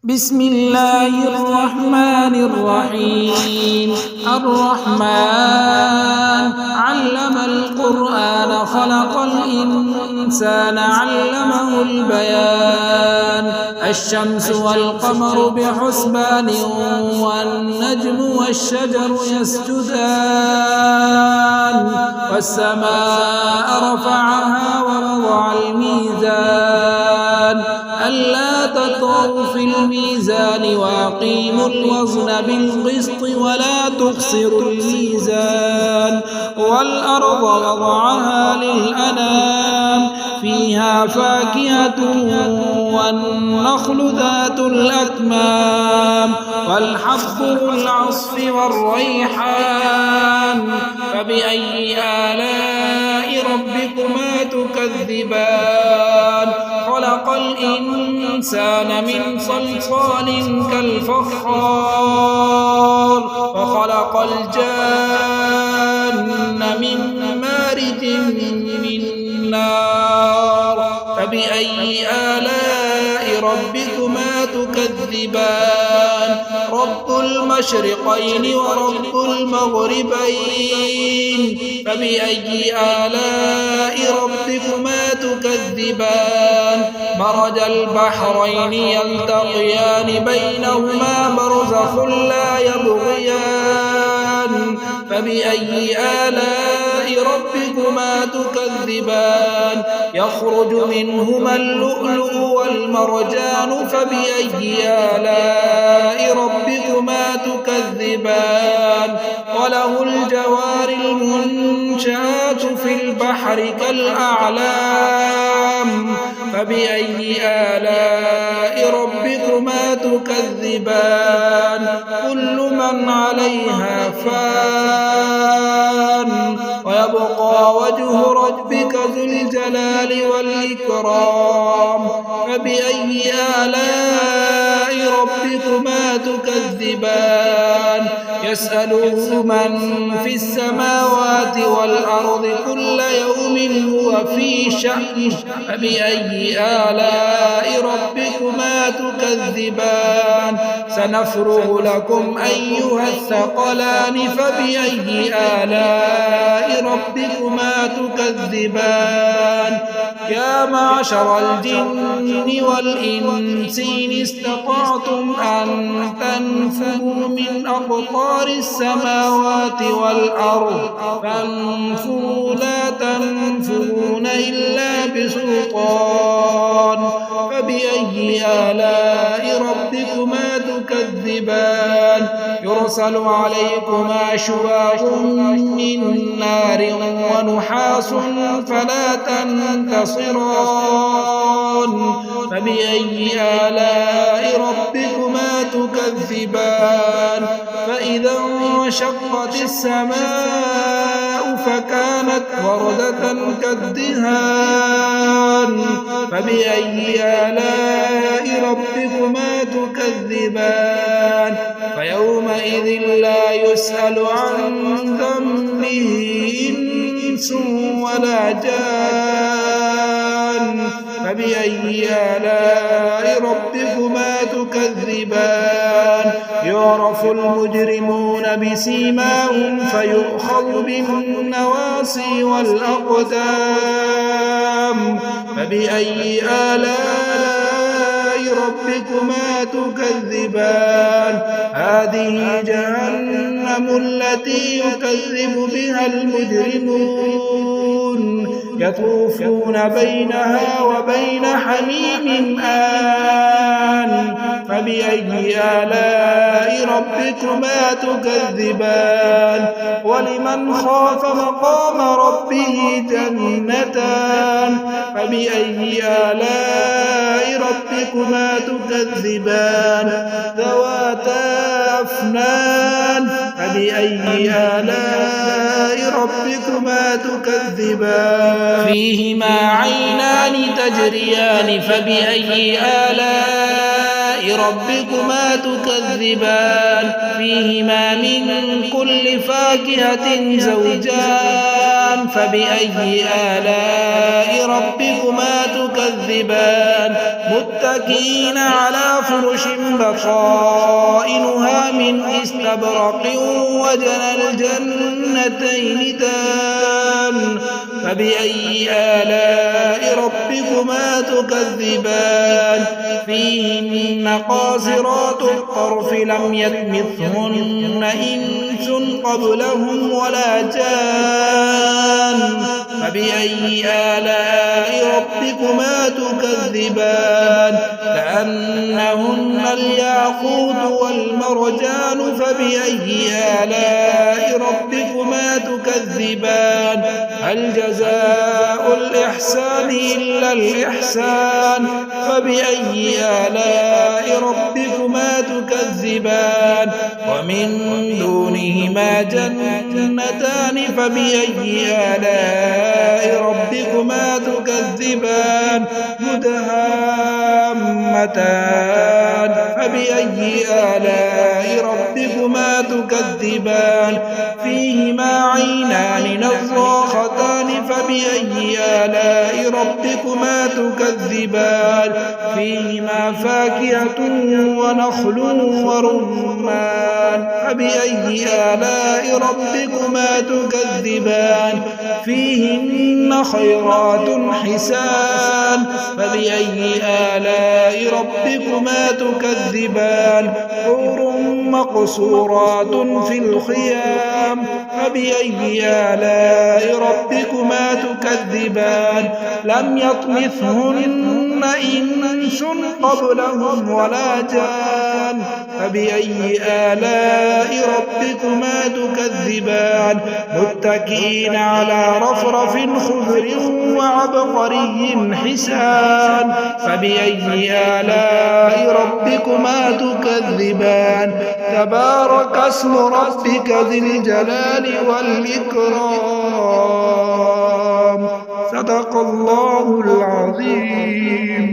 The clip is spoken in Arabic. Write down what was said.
بسم الله الرحمن الرحيم. الرحمن علم القرآن خلق الإنسان علمه البيان. الشمس والقمر بحسبان والنجم والشجر يسجدان والسماء رفعها ووضع الميزان ألا تطغوا في الميزان وأقيموا الوزن بالقسط ولا تخسروا الميزان. والأرض وضعها للأنام فيها فاكهة والنخل ذات الأكمام والحب ذو العصف والريحان. فبأي آلاء ربكما تكذبان؟ خلق الإنسان من صلصال كالفخار وخلق الجان من مارج من نار. فبأي آلاء ربكما تكذبان؟ رب المشرقين ورب المغربين. فبأي آلاء ربكما تكذبان؟ مرج البحرين يلتقيان بينهما برزخ لا يبغيان. فبأي آلاء ربكما تكذبان؟ يخرج منهما اللؤلؤ والمرجان. فبأي آلاء ربكما تكذبان؟ وله الجوار المنشآت في البحر كالأعلام. فبأي آلاء ربكما تكذبان؟ كل من عليها فان ويبقى وجه ربك ذو الجلال والإكرام. فبأي آلاء ربكما تكذبان؟ يسأله من في السماوات والأرض كل يوم هو في شأن. فبأي آلاء ربكما تكذبان؟ سنفرغ لكم أيها الثقلان. فبأي آلاء ربكما تكذبان؟ يا معشر الجن والإنس إن استطعتم أن تنفذوا من أقطار السماوات والأرض فانفذوا لا تنفذون إلا بسلطان. فبأي آلاء ربكما تكذبان؟ يرسل عليكما شواظ من نار ونحاس فلا تنتصران. فبأي آلاء ربكما تكذبان؟ فإذا انشقت السماء فكانت وردة كالدهان. فبأي آلاء ربكما تكذبان؟ فيومئذ لا يسأل عن ذنبه إنس ولا جان. فبأي آلاء ربكما تكذبان؟ يعرف المجرمون بسيماهم فيؤخذ بالنواصي والأقدام. فبأي آلاء ربكما تكذبان؟ هذه جهنم التي يكذب بها المجرمون يطوفون بينها وبين حميم آن. فبأي آلاء ربكما تكذبان؟ ولمن خاف مقام ربه جنتان. فبأي آلاء ربكما تكذبان؟ ذواتا أفنان. فبأي آلاء ربكما تكذبان؟ فيهما عينان تجريان. فبأي آلاء ربكما تكذبان فيهما من كل فاكهة زوجان فبأي آلاء ربكما تكذبان متكئين على فرش بطائنها من استبرق وجنى الجنتين دان فبأي آلاء ربكما تكذبان فيهن قاصرات الطرف لم يطمثهن إنس قبلهم ولا جان فبأي آلاء ربكما تكذبان كأنهن الياقوت والمرجان فبأي آلاء ربكما تكذبان هل جزاء الإحسان إلا الإحسان فبأي آلاء ربكما تكذبان ومن دونهما جنتان فبأي آلاء ربكما تكذبان مدهامتان فبأي آلاء ربكما تكذبان فيهما عينان نضاختان فبأي آلاء ربكما تكذبان فيهما فاكهة ونخل ورمان فبأي آلاء ربكما تكذبان فيهن خيرات حسان فبأي آلاء ربكما تكذبان حور مقصورات في الخيام فبأي آلاء ربكما تكذبان لم يطمثهن إنس قبلهم ولا جان فبأي آلاء ربكما تكذبان متكئين على رفرف خضر وعبقري حسان فبأي آلاء ربكما تكذبان تبارك اسم ربك ذي الجلال والإكرام صدق الله العظيم.